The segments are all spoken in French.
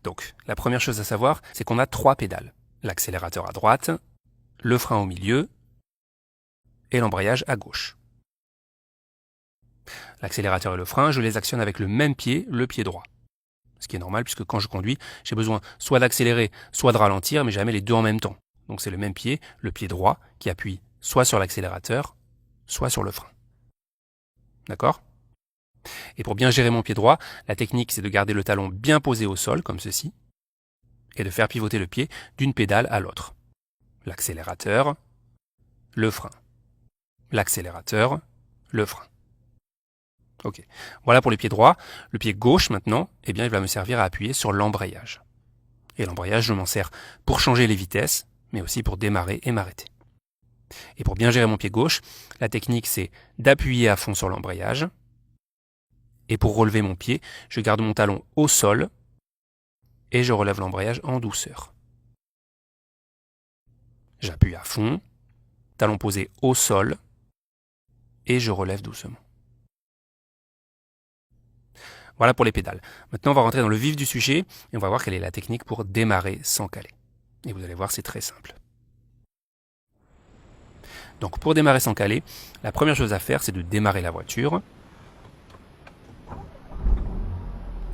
Donc, la première chose à savoir, c'est qu'on a 3 pédales. L'accélérateur à droite, le frein au milieu et l'embrayage à gauche. L'accélérateur et le frein, je les actionne avec le même pied, le pied droit. Ce qui est normal puisque quand je conduis, j'ai besoin soit d'accélérer, soit de ralentir, mais jamais les deux en même temps. Donc c'est le même pied, le pied droit, qui appuie soit sur l'accélérateur, soit sur le frein. D'accord ? Et pour bien gérer mon pied droit, la technique c'est de garder le talon bien posé au sol, comme ceci, et de faire pivoter le pied d'une pédale à l'autre. L'accélérateur, le frein. L'accélérateur, le frein. Ok. Voilà pour les pieds droits. Le pied gauche maintenant, eh bien, il va me servir à appuyer sur l'embrayage. Et l'embrayage, je m'en sers pour changer les vitesses, mais aussi pour démarrer et m'arrêter. Et pour bien gérer mon pied gauche, la technique c'est d'appuyer à fond sur l'embrayage. Et pour relever mon pied, je garde mon talon au sol et je relève l'embrayage en douceur. J'appuie à fond, talon posé au sol et je relève doucement. Voilà pour les pédales. Maintenant, on va rentrer dans le vif du sujet et on va voir quelle est la technique pour démarrer sans caler. Et vous allez voir, c'est très simple. Donc, pour démarrer sans caler, la première chose à faire, c'est de démarrer la voiture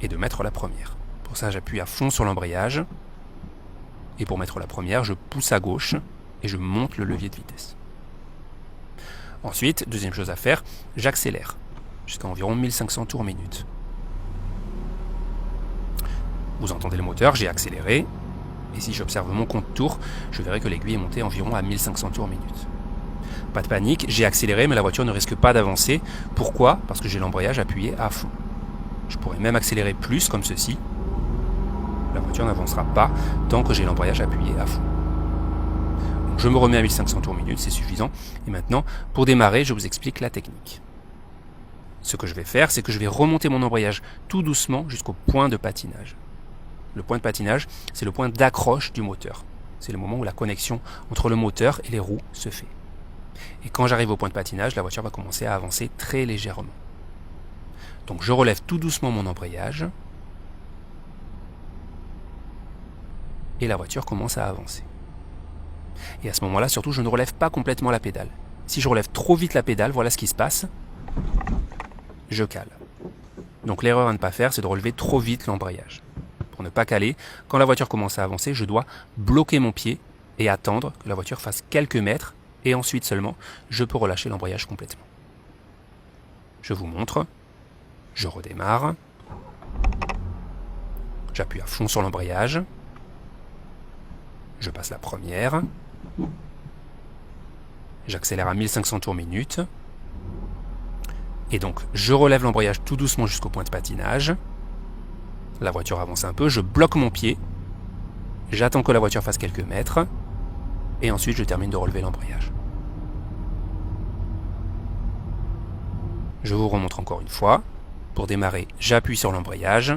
et de mettre la première. Pour ça, j'appuie à fond sur l'embrayage. Et pour mettre la première, je pousse à gauche et je monte le levier de vitesse. Ensuite, deuxième chose à faire, j'accélère jusqu'à environ 1500 tours minute. Vous entendez le moteur, j'ai accéléré. Et si j'observe mon compte tours, je verrai que l'aiguille est montée environ à 1500 tours minute. Pas de panique, j'ai accéléré, mais la voiture ne risque pas d'avancer. Pourquoi ? Parce que j'ai l'embrayage appuyé à fond. Je pourrais même accélérer plus, comme ceci. La voiture n'avancera pas tant que j'ai l'embrayage appuyé à fond. Donc je me remets à 1500 tours minute, c'est suffisant. Et maintenant, pour démarrer, je vous explique la technique. Ce que je vais faire, c'est que je vais remonter mon embrayage tout doucement jusqu'au point de patinage. Le point de patinage, c'est le point d'accroche du moteur. C'est le moment où la connexion entre le moteur et les roues se fait. Et quand j'arrive au point de patinage, la voiture va commencer à avancer très légèrement. Donc je relève tout doucement mon embrayage. Et la voiture commence à avancer. Et à ce moment-là, surtout, je ne relève pas complètement la pédale. Si je relève trop vite la pédale, voilà ce qui se passe. Je cale. Donc l'erreur à ne pas faire, c'est de relever trop vite l'embrayage. Pour ne pas caler, quand la voiture commence à avancer, je dois bloquer mon pied et attendre que la voiture fasse quelques mètres et ensuite seulement, je peux relâcher l'embrayage complètement. Je vous montre. Je redémarre. J'appuie à fond sur l'embrayage. Je passe la première. J'accélère à 1500 tours minute. Et donc, je relève l'embrayage tout doucement jusqu'au point de patinage. La voiture avance un peu, je bloque mon pied. J'attends que la voiture fasse quelques mètres. Et ensuite, je termine de relever l'embrayage. Je vous remontre encore une fois. Pour démarrer, j'appuie sur l'embrayage.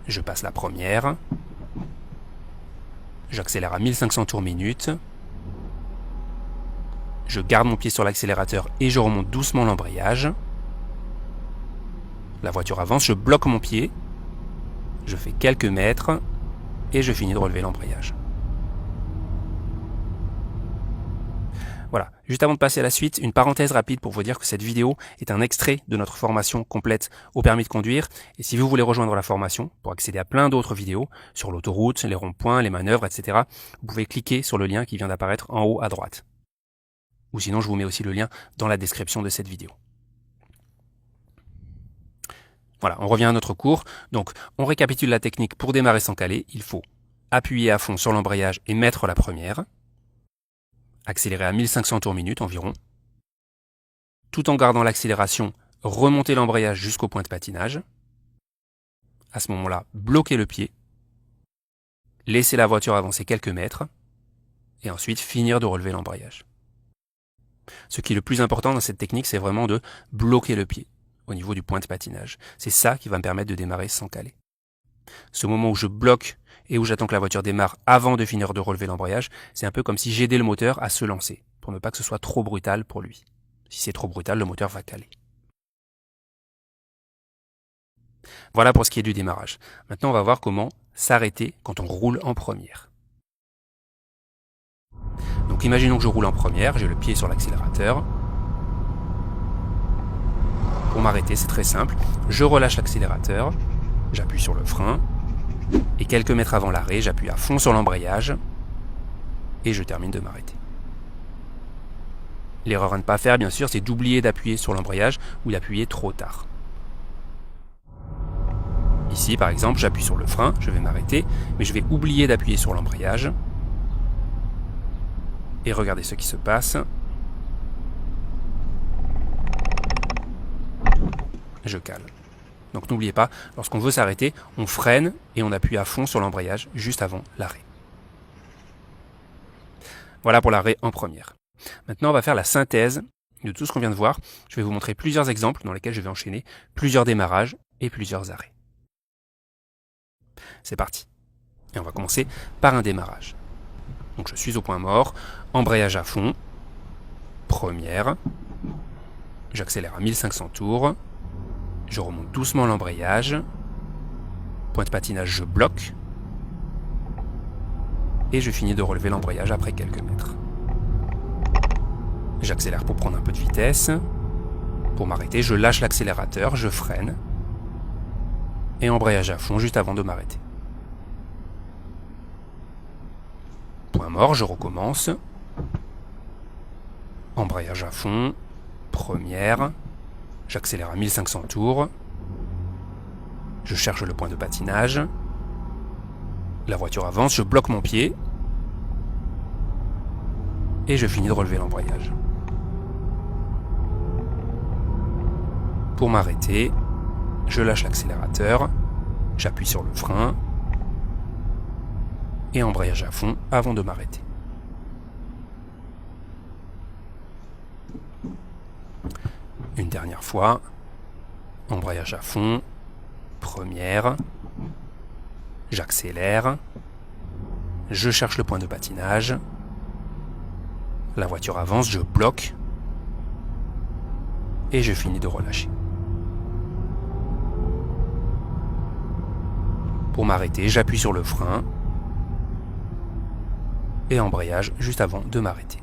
Je passe la première. J'accélère à 1500 tours minute. Je garde mon pied sur l'accélérateur et je remonte doucement l'embrayage. La voiture avance, je bloque mon pied. Je fais quelques mètres et je finis de relever l'embrayage. Voilà, juste avant de passer à la suite, une parenthèse rapide pour vous dire que cette vidéo est un extrait de notre formation complète au permis de conduire. Et si vous voulez rejoindre la formation pour accéder à plein d'autres vidéos sur l'autoroute, les ronds-points, les manœuvres, etc., vous pouvez cliquer sur le lien qui vient d'apparaître en haut à droite. Ou sinon, je vous mets aussi le lien dans la description de cette vidéo. Voilà, on revient à notre cours. Donc, on récapitule la technique pour démarrer sans caler. Il faut appuyer à fond sur l'embrayage et mettre la première. Accélérer à 1500 tours minute environ. Tout en gardant l'accélération, remonter l'embrayage jusqu'au point de patinage. À ce moment-là, bloquer le pied. Laisser la voiture avancer quelques mètres. Et ensuite, finir de relever l'embrayage. Ce qui est le plus important dans cette technique, c'est vraiment de bloquer le pied au niveau du point de patinage. C'est ça qui va me permettre de démarrer sans caler. Ce moment où je bloque et où j'attends que la voiture démarre avant de finir de relever l'embrayage, c'est un peu comme si j'aidais le moteur à se lancer, pour ne pas que ce soit trop brutal pour lui. Si c'est trop brutal, le moteur va caler. Voilà pour ce qui est du démarrage. Maintenant, on va voir comment s'arrêter quand on roule en première. Donc imaginons que je roule en première, j'ai le pied sur l'accélérateur. Pour m'arrêter, c'est très simple. Je relâche l'accélérateur, j'appuie sur le frein, et quelques mètres avant l'arrêt, j'appuie à fond sur l'embrayage, et je termine de m'arrêter. L'erreur à ne pas faire, bien sûr, c'est d'oublier d'appuyer sur l'embrayage ou d'appuyer trop tard. Ici, par exemple, j'appuie sur le frein, je vais m'arrêter, mais je vais oublier d'appuyer sur l'embrayage. Et regardez ce qui se passe. Je cale. Donc n'oubliez pas, lorsqu'on veut s'arrêter, on freine et on appuie à fond sur l'embrayage juste avant l'arrêt. Voilà pour l'arrêt en première. Maintenant, on va faire la synthèse de tout ce qu'on vient de voir. Je vais vous montrer plusieurs exemples dans lesquels je vais enchaîner plusieurs démarrages et plusieurs arrêts. C'est parti. Et on va commencer par un démarrage. Donc je suis au point mort, embrayage à fond, première, j'accélère à 1500 tours, je remonte doucement l'embrayage, point de patinage je bloque, et je finis de relever l'embrayage après quelques mètres. J'accélère pour prendre un peu de vitesse, pour m'arrêter je lâche l'accélérateur, je freine, et embrayage à fond juste avant de m'arrêter. Point mort, je recommence. Embrayage à fond, première, j'accélère à 1500 tours, je cherche le point de patinage, la voiture avance, je bloque mon pied, et je finis de relever l'embrayage. Pour m'arrêter, je lâche l'accélérateur, j'appuie sur le frein, et embrayage à fond avant de m'arrêter. Une dernière fois, embrayage à fond, première, j'accélère, je cherche le point de patinage, la voiture avance, je bloque, et je finis de relâcher. Pour m'arrêter, j'appuie sur le frein, et embrayage juste avant de m'arrêter.